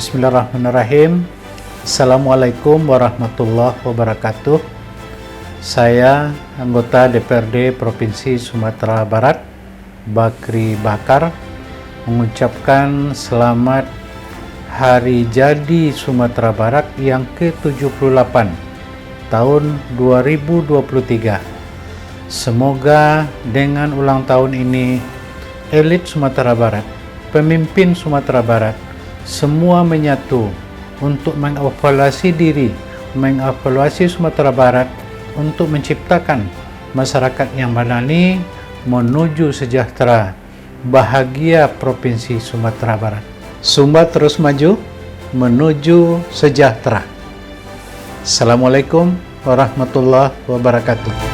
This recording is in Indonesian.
Bismillahirrahmanirrahim. Assalamualaikum warahmatullahi wabarakatuh. Saya anggota DPRD Provinsi Sumatera Barat, Bakri Bakar, mengucapkan selamat Hari Jadi Sumatera Barat yang ke-78 tahun 2023. Semoga dengan ulang tahun ini elit Sumatera Barat, pemimpin Sumatera Barat, semua menyatu untuk mengevaluasi diri, mengevaluasi Sumatera Barat untuk menciptakan masyarakat yang madani menuju sejahtera, bahagia Provinsi Sumatera Barat. Sumba terus maju menuju sejahtera. Assalamualaikum warahmatullahi wabarakatuh.